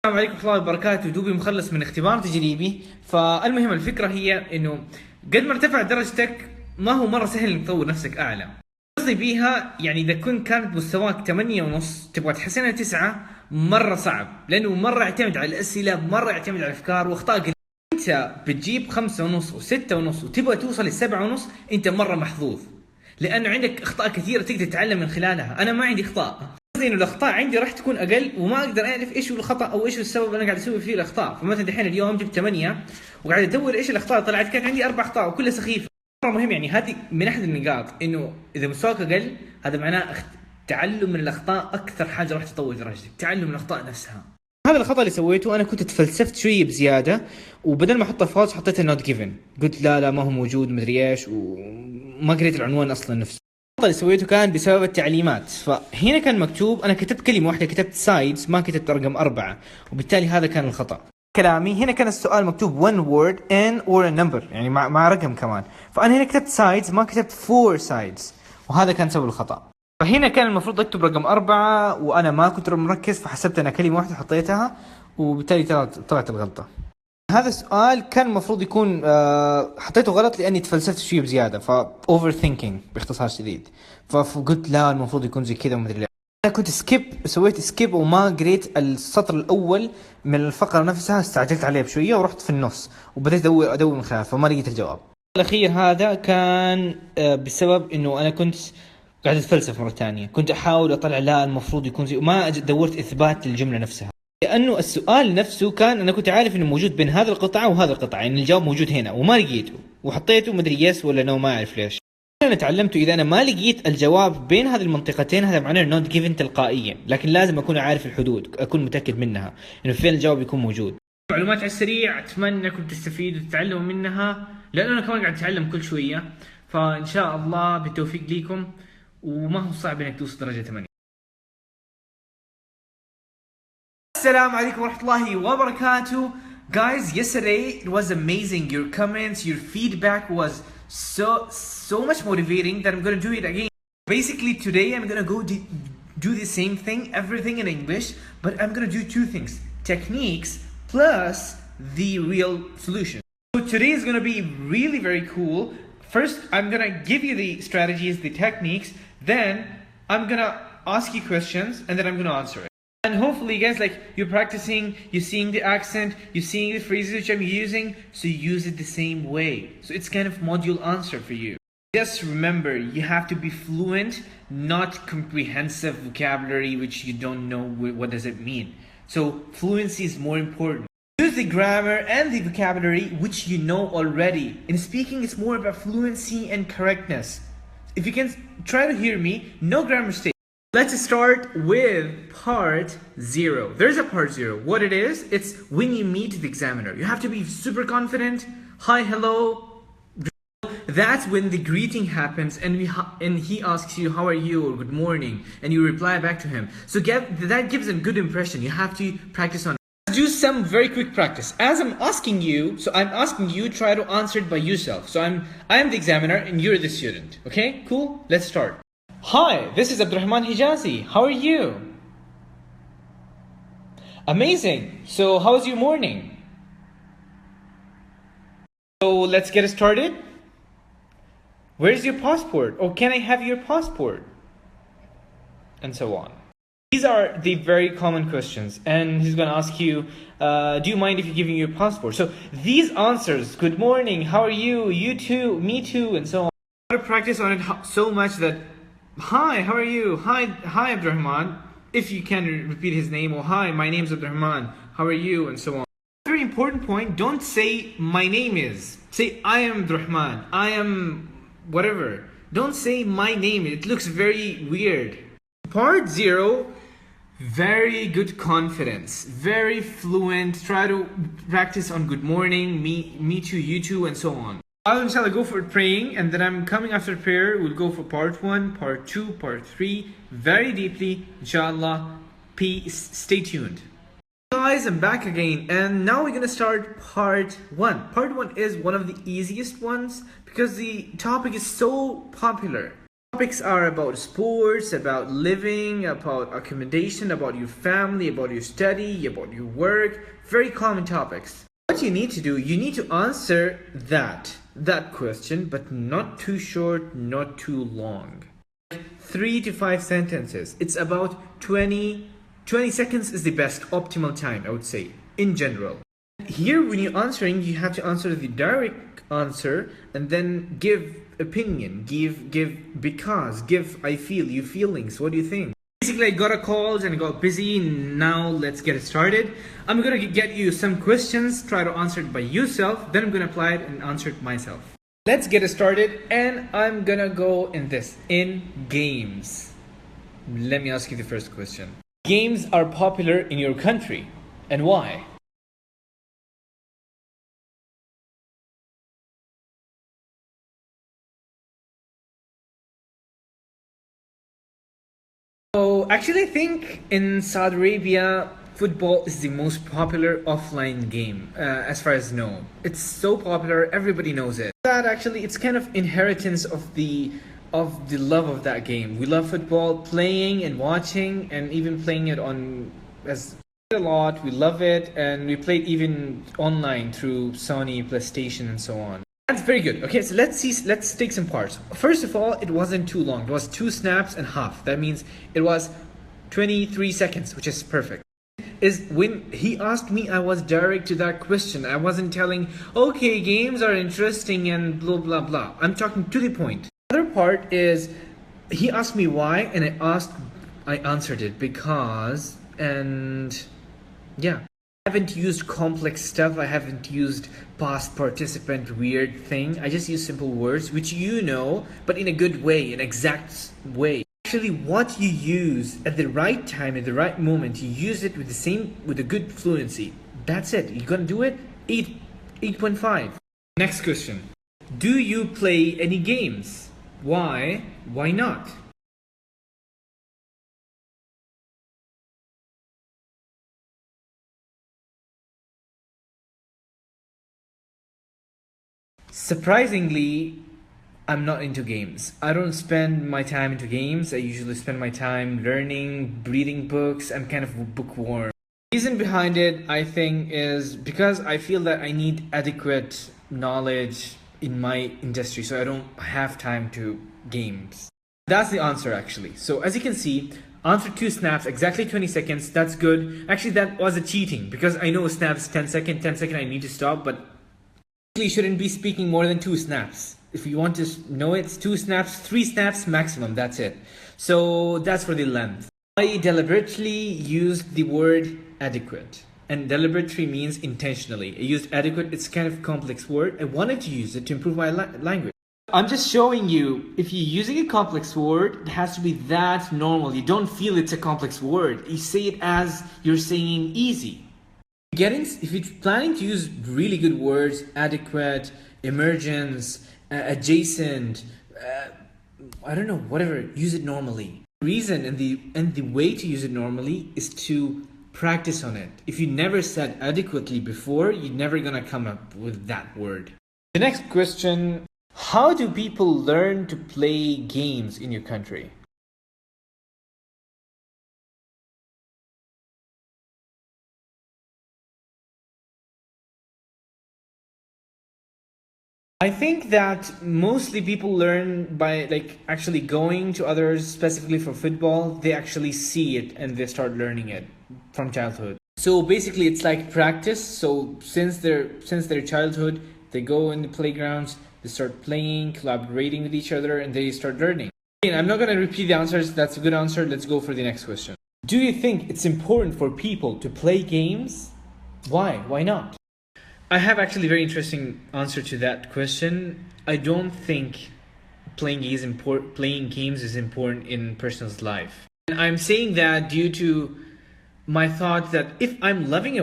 السلام عليكم ورحمة الله وبركاته. دوبي مخلص من اختبار تجريبي. فالمهم الفكرة هي انه قد ما ارتفع درجتك ما هو مرة سهل انك تطور نفسك اعلى. قصدي بيها يعني اذا كانت مستواك 8.5 تبغى تحسنها 9 مرة صعب، لانه مرة يعتمد على الاسئلة، مرة يعتمد على الافكار واخطاء. انت بتجيب 5.5 و6.5 وتبغى توصل ل7.5، انت مرة محظوظ، لانه عندك اخطاء كثيرة تقدر تتعلم من خلالها. انا ما عندي اخطاء، انه الاخطاء عندي راح تكون اقل وما اقدر اعرف ايش هو الخطا او ايش هو السبب انا قاعد اسوي فيه الاخطاء. فمثلا دحين اليوم جبت 8 وقاعد ادور ايش الاخطاء، طلعت كانت عندي 4 اخطاء وكلها سخيفه. مره مهم يعني هذه من احد النقاط، انه اذا مستواك اقل هذا معناه تعلم من الاخطاء اكثر حاجه راح تطور درجتك، تعلم من الاخطاء نفسها. هذا الخطا اللي سويته، انا كنت تفلسفت شويه بزياده، وبدل ما احطه فالس حطيته نوت جيفن، قلت لا ما هو موجود مدري ايش، وما قريت العنوان اصلا نفسه. اللي سويته كان بسبب التعليمات. فهنا كان مكتوب، انا كتبت كلمه واحده، كتبت سايدز، ما كتبت رقم 4، وبالتالي هذا كان الخطا. كلامي هنا كان السؤال مكتوب one word in or a number، يعني مع رقم كمان. فانا هنا كتبت سايدز ما كتبت 4 سايدز، وهذا كان سبب الخطا. فهنا كان المفروض اكتب رقم 4 وانا ما كنت مركز، فحسبت انا كلمه واحده حطيتها، وبالتالي طلعت الغلطه. هذا السؤال كان المفروض يكون حطيته غلط لاني تفلسفت شويه بزياده، اوفر ثينكينج باختصار شديد. فقلت لا المفروض يكون زي كذا ومدري. انا كنت سويت سكيب وما قريت السطر الاول من الفقره نفسها، استعجلت عليه بشويه ورحت في النص وبديت ادور من خلاله، فما لقيت الجواب. الاخير هذا كان بسبب انه انا كنت قاعد اتفلسف مره ثانيه، كنت احاول اطلع لا المفروض يكون زي، وما دورت اثبات للجمله نفسها، لانه السؤال نفسه كان انا كنت عارف انه موجود بين هذه القطعه وهذه القطعه، يعني الجواب موجود هنا وما لقيته، وحطيته مدري يس ولا نو، ما اعرف ليش. انا تعلمته اذا انا ما لقيت الجواب بين هذه المنطقتين هذا معناه نوت جيفن تلقائيا، لكن لازم اكون عارف الحدود، اكون متاكد منها انه فين الجواب يكون موجود. معلومات على السريع، اتمنى انكم تستفيدوا وتتعلموا منها، لانه انا كمان قاعد اتعلم كل شويه. فان شاء الله بالتوفيق ليكم، وما هو صعب انك توصل درجه 8. السلام عليكم ورحمة الله وبركاته. Guys, yesterday it was amazing. Your comments, your feedback was so much motivating that I'm gonna do it again. Basically today I'm gonna go do the same thing, everything in English, but I'm gonna do 2 things: techniques plus the real solution. So today is gonna be really very cool. First I'm gonna give you the strategies, the techniques, then I'm gonna ask you questions and then I'm gonna answer it. And hopefully guys, like, you're practicing, you're seeing the accent, you're seeing the phrases which I'm using, so you use it the same way. So it's kind of module answer for you. Just remember, you have to be fluent, not comprehensive vocabulary which you don't know what does it mean. So fluency is more important. Use the grammar and the vocabulary which you know already. In speaking, it's more about fluency and correctness. If you can try to hear me, no grammar mistakes. Let's start with part 0. There's a part 0. What it is, it's when you meet the examiner. You have to be super confident. Hi, hello. That's when the greeting happens and he asks you, how are you, or good morning, and you reply back to him. So that gives a good impression. You have to practice on it. Let's do some very quick practice. As I'm asking you, try to answer it by yourself. So I'm the examiner and you're the student. Okay, cool? Let's start. Hi, this is Abdurrahman Hijazi. How are you? Amazing. So how's your morning? So let's get started. Where's your passport? Or can I have your passport? And so on. These are the very common questions, and he's going to ask you, do you mind if you give me your passport? So these answers, good morning, how are you, you too, me too, and so on. I want to practice on it so much that, hi, how are you? Hi, Abdurrahman. If you can repeat his name, or hi, my name's Abdurrahman. How are you? And so on. Very important point, don't say my name is. Say I am Abdurrahman. I am whatever. Don't say my name. It looks very weird. Part 0, very good confidence. Very fluent. Try to practice on good morning, me too, you too, and so on. I'll inshallah go for praying, and then I'm coming after prayer. We'll go for part 1, part 2, part 3, very deeply, inshallah. Peace. Stay tuned. Guys, I'm back again, and now we're gonna start part 1. Part 1 is one of the easiest ones because the topic is so popular. Topics are about sports, about living, about accommodation, about your family, about your study, about your work. Very common topics. What you need to do, you need to answer that question, but not too short, not too long. 3 to 5 sentences. It's about 20 seconds is the best optimal time, I would say, in general. Here, when you're answering, you have to answer the direct answer and then give opinion, give because, give I feel, you feelings, what do you think? Basically, I got a call and I got busy. Now let's get it started. I'm gonna get you some questions, try to answer it by yourself, then I'm gonna apply it and answer it myself. Let's get it started, and I'm gonna go in games. Let me ask you the first question. Games are popular in your country, and why? So actually I think in Saudi Arabia, football is the most popular offline game, as far as I know. It's so popular, everybody knows it. That actually, it's kind of inheritance of the love of that game. We love football, playing and watching, and even playing it on as a lot. We love it, and we play it even online through Sony, PlayStation, and so on. That's very good. Okay, so let's take some parts. First of all, it wasn't too long. It was 2 snaps and half. That means it was 23 seconds, which is perfect. Is when he asked me, I was direct to that question. I wasn't telling, okay, games are interesting and blah blah blah. I'm talking to the point. The other part is he asked me why, and I answered it because, and yeah. I haven't used complex stuff. I haven't used past participant weird thing. I just use simple words, which you know, but in a good way, an exact way. Actually, what you use at the right time, at the right moment, you use it with a good fluency. That's it. You're gonna do it. 8.5. Next question. Do you play any games? Why? Why not? Surprisingly, I'm not into games. I don't spend my time into games. I usually spend my time learning, reading books. I'm kind of bookworm. The reason behind it, I think, is because I feel that I need adequate knowledge in my industry, so I don't have time to games. That's the answer, actually. So as you can see, answer 2 snaps, exactly 20 seconds. That's good. Actually, that was a cheating because I know a snap is 10 seconds. 10 seconds I need to stop, but shouldn't be speaking more than 2 snaps. If you want to know it, it's 2 snaps, 3 snaps maximum, that's it. So that's for the length. I deliberately used the word adequate, and deliberately means intentionally. I used adequate, it's kind of complex word. I wanted to use it to improve my language. I'm just showing you, if you're using a complex word, it has to be that normal. You don't feel it's a complex word. You say it as you're saying easy. If you're planning to use really good words, adequate, emergence, adjacent, I don't know, whatever, use it normally. The reason and the way to use it normally is to practice on it. If you never said adequately before, you're never gonna come up with that word. The next question, how do people learn to play games in your country? I think that mostly people learn by actually going to others, specifically for football. They actually see it and they start learning it from childhood. So basically it's like practice. So since their childhood, they go in the playgrounds, they start playing, collaborating with each other, and they start learning. Again, I'm not going to repeat the answers. That's a good answer. Let's go for the next question. Do you think it's important for people to play games? Why? Why not? I have actually a very interesting answer to that question. I don't think playing games is important in a person's life. And I'm saying that due to my thought that if I'm loving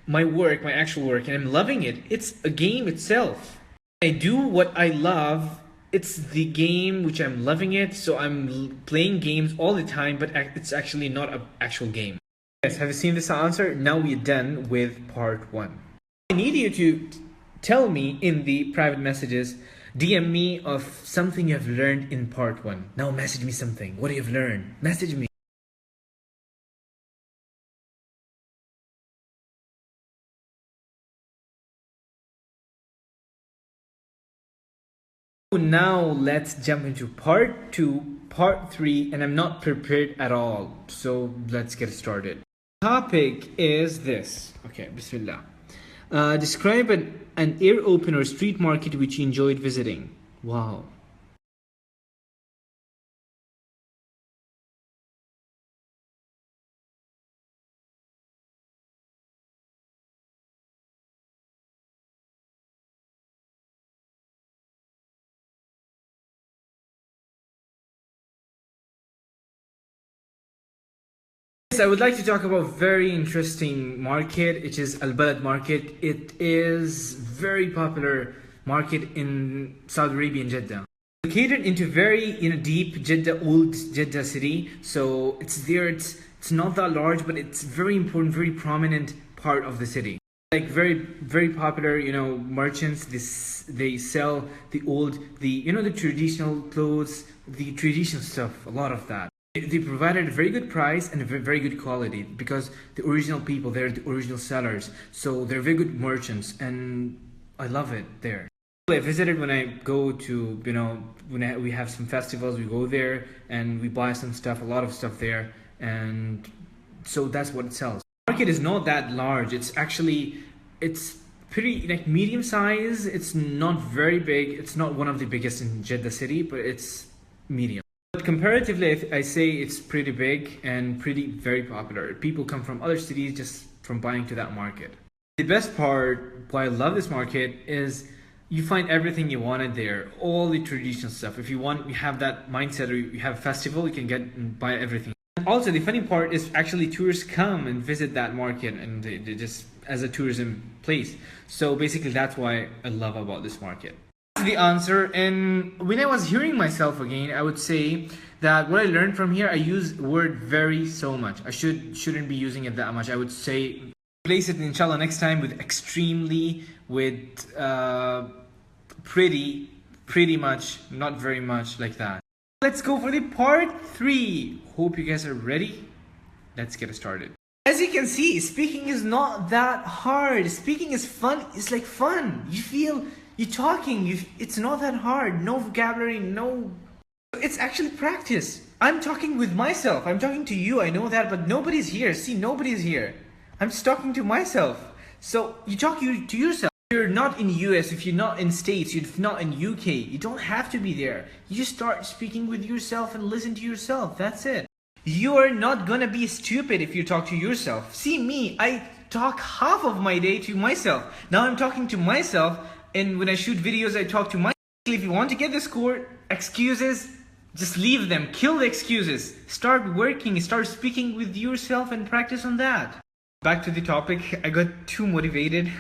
my actual work, and I'm loving it, it's a game itself. I do what I love, it's the game which I'm loving it, so I'm playing games all the time, but it's actually not an actual game. Yes, have you seen this answer? Now we're done with part 1. I need you to tell me in the private messages, DM me of something you have learned in part 1. Now message me something. What do you have learned? Message me. Now let's jump into part 2, part 3, and I'm not prepared at all. So let's get started. Topic is this. Okay, Bismillah. Describe an air open or street market which you enjoyed visiting. Wow. I would like to talk about a very interesting market, which is Al Balad market. It is very popular market in Saudi Arabia and Jeddah. Located into very deep Jeddah, old Jeddah city. So it's there. It's not that large, but it's very important, very prominent part of the city. Like very popular, merchants. They sell the traditional clothes, the traditional stuff. A lot of that. They provided a very good price and a very good quality because the original people, they're the original sellers. So they're very good merchants and I love it there. I visited when I go to, we have some festivals, we go there and we buy some stuff, a lot of stuff there. And so that's what it sells. The market is not that large. It's pretty like medium size. It's not very big. It's not one of the biggest in Jeddah city, but it's medium. But comparatively, I say it's pretty big and very popular. People come from other cities just from buying to that market. The best part, why I love this market, is you find everything you wanted there. All the traditional stuff. If you have that mindset or you have a festival, you can get and buy everything. Also, the funny part is actually tourists come and visit that market and they just as a tourism place. So basically, that's why I love about this market. The answer, and when I was hearing myself again, I would say that what I learned from here, I use word very so much. I shouldn't be using it that much. I would say replace it inshallah next time with extremely, with pretty much, not very much, like that. Let's go for the part 3. Hope you guys are ready. Let's get started. As you can see, speaking is not that hard. Speaking is fun. It's like fun. You're talking, it's not that hard. No vocabulary, no. It's actually practice. I'm talking with myself. I'm talking to you, I know that, but nobody's here. See, nobody's here. I'm just talking to myself. So you talk to yourself. If you're not in US, if you're not in States, if you're not in UK, you don't have to be there. You just start speaking with yourself and listen to yourself. That's it. You're not gonna be stupid if you talk to yourself. See me, I talk half of my day to myself. Now I'm talking to myself. And when I shoot videos, I talk to myself. If you want to get the score, excuses, just leave them. Kill the excuses. Start working, start speaking with yourself and practice on that. Back to the topic. I got too motivated.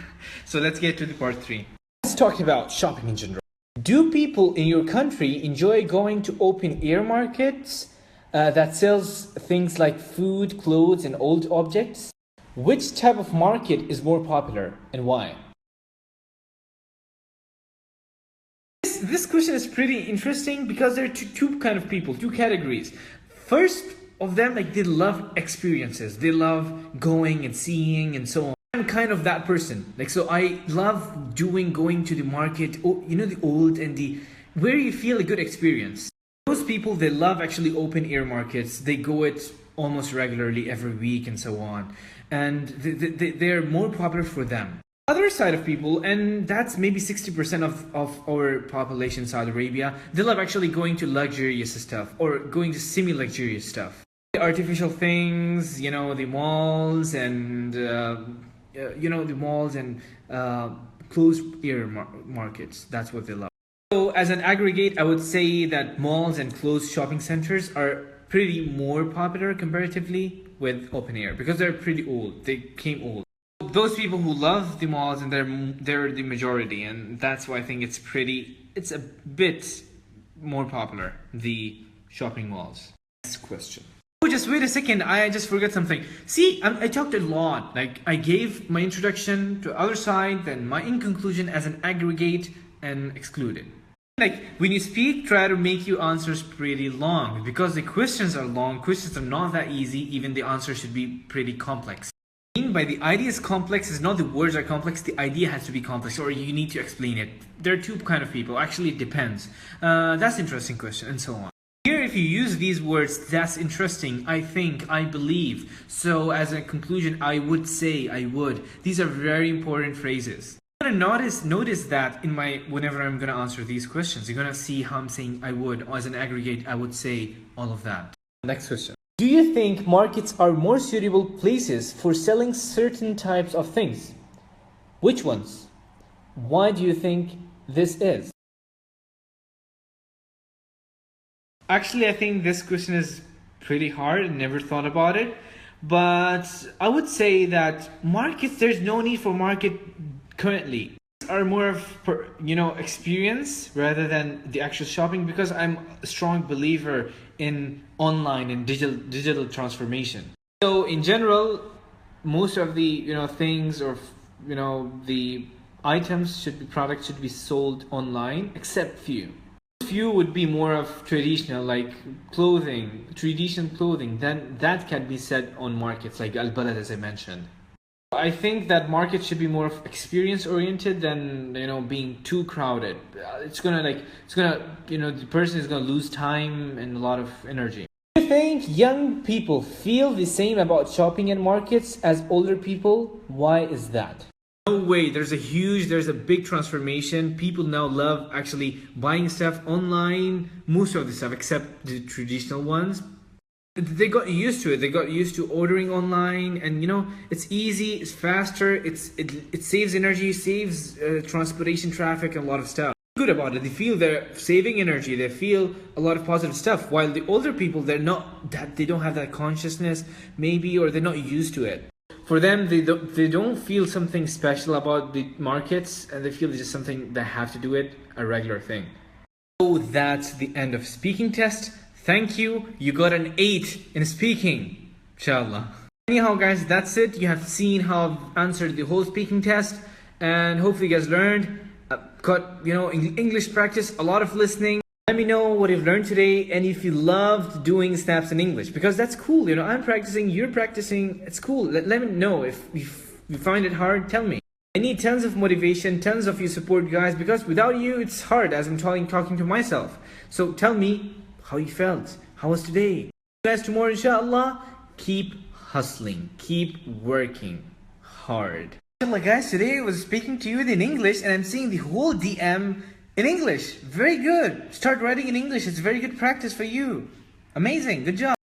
So let's get to the part 3. Let's talk about shopping in general. Do people in your country enjoy going to open air markets that sells things like food, clothes, and old objects? Which type of market is more popular and why? This question is pretty interesting because there are two kind of people, two categories. First of them, like they love experiences. They love going and seeing and so on. I'm kind of that person. Like, so I love going to the market, the old and where you feel a good experience. Those people, they love actually open air markets. They go it almost regularly every week and so on. And they're more popular for them. Other side of people, and that's maybe 60% of our population in Saudi Arabia, they love actually going to luxurious stuff or going to semi-luxurious stuff. The artificial things, the malls and closed air markets. That's what they love. So as an aggregate, I would say that malls and closed shopping centers are pretty more popular comparatively with open air because they're pretty old. They came old. Those people who love the malls and they're the majority, and that's why I think it's a bit more popular, the shopping malls. Next question. Oh, just wait a second, I just forgot something. See, I talked a lot. Like I gave my introduction to other side, then my in conclusion as an aggregate and excluded. Like when you speak, try to make your answers pretty long because the questions are long. Questions are not that easy. Even the answer should be pretty complex. What I mean by the idea is complex is not the words are complex. The idea has to be complex, or you need to explain it. There are two kind of people. Actually, it depends. That's an interesting question, and so on. Here, if you use these words, that's interesting. I think, I believe. So, as a conclusion, I would say, I would. These are very important phrases. You're gonna notice that in whenever I'm gonna answer these questions, you're gonna see how I'm saying I would, or as an aggregate, I would say all of that. Next question. Do you think markets are more suitable places for selling certain types of things? Which ones? Why do you think this is? Actually, I think this question is pretty hard. I never thought about it. But I would say that markets, there's no need for market currently. Are more of experience rather than the actual shopping, because I'm a strong believer in online and digital transformation. So in general, most of the things, or the items products should be sold online, except few would be more of traditional, like traditional clothing, then that can be said on markets like Al-Balad, as I mentioned. I think that market should be more of experience oriented than being too crowded. The person is gonna lose time and a lot of energy. Do you think young people feel the same about shopping in markets as older people? Why is that? No way. There's a big transformation. People now love actually buying stuff online. Most of the stuff, except the traditional ones. They got used to it. They got used to ordering online, and it's easy, it's faster, it saves energy, saves transportation, traffic, and a lot of stuff. Good about it. They feel they're saving energy. They feel a lot of positive stuff. While the older people, they don't have that consciousness, maybe, or they're not used to it. For them, they don't feel something special about the markets, and they feel it's just something they have to do it, a regular thing. So that's the end of speaking test. Thank you. You got an 8 in speaking, inshallah. Anyhow, guys, that's it. You have seen how I've answered the whole speaking test, and hopefully you guys learned. Got English practice, a lot of listening. Let me know what you've learned today, and if you loved doing snaps in English, because that's cool. I'm practicing, you're practicing. It's cool. Let me know if you find it hard. Tell me. I need tons of motivation, tons of your support, guys, because without you, it's hard, as I'm talking to myself. So tell me how you felt. How was today? See you guys tomorrow, inshallah. Keep hustling. Keep working hard. Inshallah, guys, today I was speaking to you in English, and I'm seeing the whole DM in English. Very good. Start writing in English. It's very good practice for you. Amazing. Good job.